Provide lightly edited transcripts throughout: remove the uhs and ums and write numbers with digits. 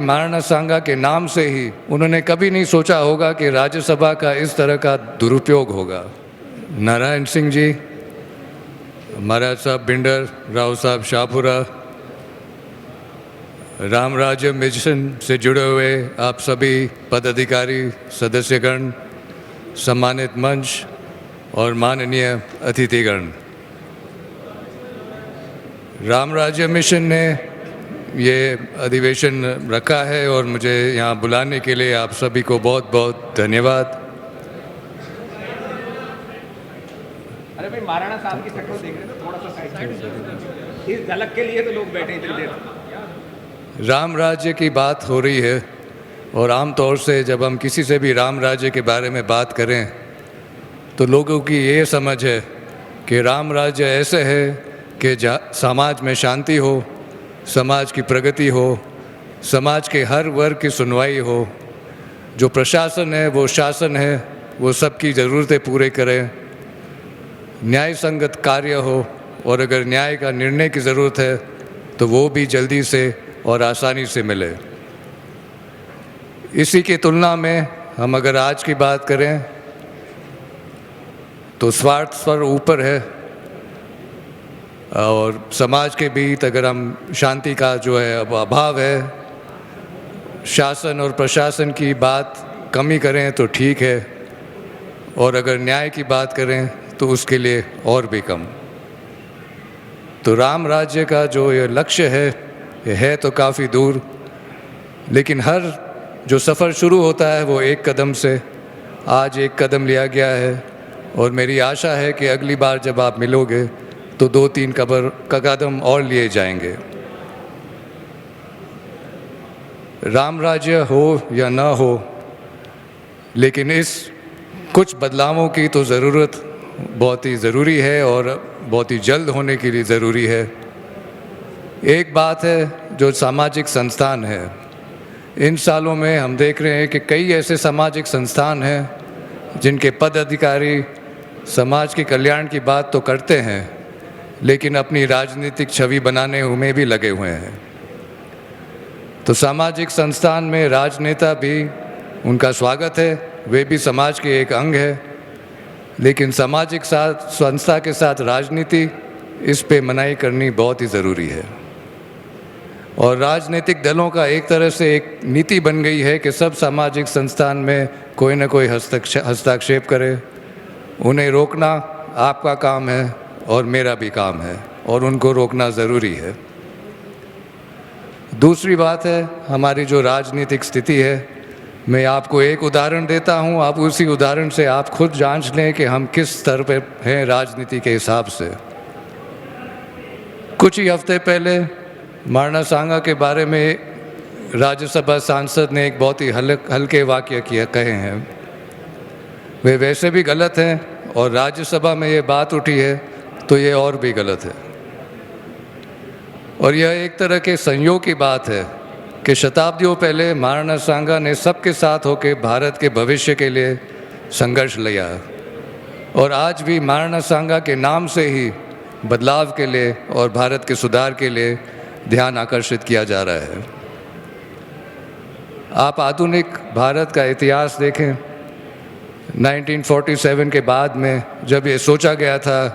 महाराणा सांगा के नाम से ही उन्होंने कभी नहीं सोचा होगा कि राज्यसभा का इस तरह का दुरुपयोग होगा। नारायण सिंह जी, महाराज साहब बिंडर, राव साहब शाहपुरा, राम राज्य मिशन से जुड़े हुए आप सभी पदाधिकारी, सदस्यगण, सम्मानित मंच और माननीय अतिथिगण, राम राज्य मिशन ने ये अधिवेशन रखा है और मुझे यहाँ बुलाने के लिए आप सभी को बहुत बहुत धन्यवाद। अरे भाई महाराणा साहब की शक्ल देख रहे थे, थोड़ा सा साइड इस झलक के लिए तो लोग बैठे इतनी देर। राम राज्य की बात हो रही है और आम तौर से जब हम किसी से भी राम राज्य के बारे में बात करें तो लोगों की ये समझ है कि राम राज्य ऐसे है कि समाज में शांति हो, समाज की प्रगति हो, समाज के हर वर्ग की सुनवाई हो, जो प्रशासन है वो शासन है वो सबकी ज़रूरतें पूरे करे, न्याय संगत कार्य हो और अगर न्याय का निर्णय की ज़रूरत है तो वो भी जल्दी से और आसानी से मिले। इसी की तुलना में हम अगर आज की बात करें तो स्वार्थ स्तर ऊपर है और समाज के बीच अगर हम शांति का जो है अब अभाव है, शासन और प्रशासन की बात कमी करें तो ठीक है और अगर न्याय की बात करें तो उसके लिए और भी कम। तो राम राज्य का जो ये लक्ष्य है ये है तो काफ़ी दूर, लेकिन हर जो सफ़र शुरू होता है वो एक कदम से, आज एक कदम लिया गया है और मेरी आशा है कि अगली बार जब आप मिलोगे तो 2-3 कदम और लिए जाएंगे। राम राज्य हो या ना हो, लेकिन इस कुछ बदलावों की तो ज़रूरत बहुत ही ज़रूरी है और बहुत ही जल्द होने के लिए ज़रूरी है। एक बात है जो सामाजिक संस्थान है, इन सालों में हम देख रहे हैं कि कई ऐसे सामाजिक संस्थान हैं जिनके पद अधिकारी समाज के कल्याण की बात तो करते हैं लेकिन अपनी राजनीतिक छवि बनाने में भी लगे हुए हैं। तो सामाजिक संस्थान में राजनेता भी, उनका स्वागत है, वे भी समाज के एक अंग है, लेकिन सामाजिक संस्था के साथ राजनीति, इस पे मनाही करनी बहुत ही ज़रूरी है। और राजनीतिक दलों का एक तरह से एक नीति बन गई है कि सब सामाजिक संस्थान में कोई ना कोई हस्तक्षेप करे, उन्हें रोकना आपका काम है और मेरा भी काम है और उनको रोकना ज़रूरी है। दूसरी बात है हमारी जो राजनीतिक स्थिति है, मैं आपको एक उदाहरण देता हूं, आप उसी उदाहरण से आप खुद जांच लें कि हम किस स्तर पे हैं राजनीति के हिसाब से। कुछ ही हफ्ते पहले महाराणा सांगा के बारे में राज्यसभा सांसद ने एक बहुत ही हल्के वाक्य कहे हैं, वे वैसे भी गलत हैं और राज्यसभा में ये बात उठी है तो ये और भी गलत है। और यह एक तरह के संयोग की बात है कि शताब्दियों पहले महाराणा सांगा ने सबके साथ होकर भारत के भविष्य के लिए संघर्ष लिया और आज भी महाराणा सांगा के नाम से ही बदलाव के लिए और भारत के सुधार के लिए ध्यान आकर्षित किया जा रहा है। आप आधुनिक भारत का इतिहास देखें, 1947 के बाद में जब ये सोचा गया था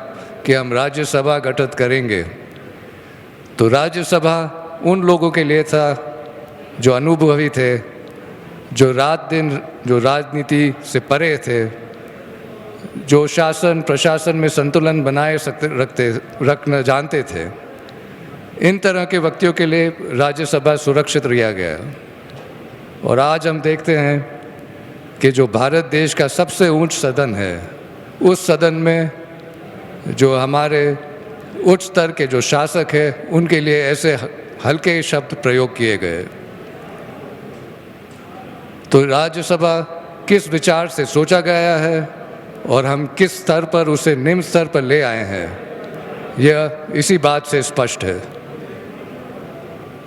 कि हम राज्यसभा गठित करेंगे तो राज्यसभा उन लोगों के लिए था जो अनुभवी थे, जो रात दिन जो राजनीति से परे थे, जो शासन प्रशासन में संतुलन बनाए रखना जानते थे। इन तरह के व्यक्तियों के लिए राज्यसभा सुरक्षित रहा गया और आज हम देखते हैं कि जो भारत देश का सबसे ऊंच सदन है, उस सदन में जो हमारे उच्च स्तर के जो शासक हैं उनके लिए ऐसे हल्के शब्द प्रयोग किए गए। तो राज्यसभा किस विचार से सोचा गया है और हम किस स्तर पर उसे निम्न स्तर पर ले आए हैं, यह इसी बात से स्पष्ट है।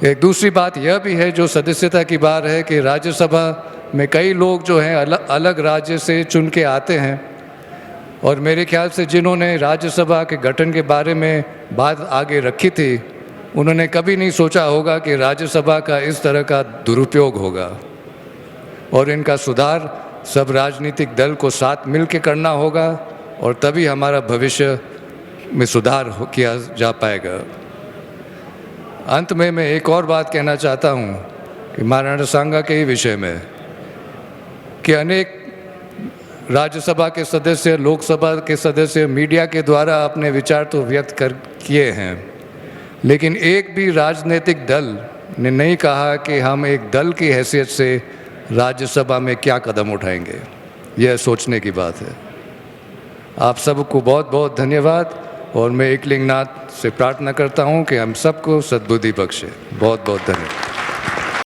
एक दूसरी बात यह भी है जो सदस्यता की बात है कि राज्यसभा में कई लोग जो हैं अलग राज्य से चुन के आते हैं और मेरे ख्याल से जिन्होंने राज्यसभा के गठन के बारे में बात आगे रखी थी उन्होंने कभी नहीं सोचा होगा कि राज्यसभा का इस तरह का दुरुपयोग होगा और इनका सुधार सब राजनीतिक दल को साथ मिल के करना होगा और तभी हमारा भविष्य में सुधार किया जा पाएगा। अंत में मैं एक और बात कहना चाहता हूँ कि महाराणा सांगा के ही विषय में कि अनेक राज्यसभा के सदस्य, लोकसभा के सदस्य मीडिया के द्वारा अपने विचार तो व्यक्त कर किए हैं, लेकिन एक भी राजनीतिक दल ने नहीं कहा कि हम एक दल की हैसियत से राज्यसभा में क्या कदम उठाएंगे। यह सोचने की बात है। आप सबको बहुत बहुत धन्यवाद और मैं एकलिंगनाथ से प्रार्थना करता हूं कि हम सबको सद्बुद्धि बख्शे। बहुत बहुत धन्यवाद।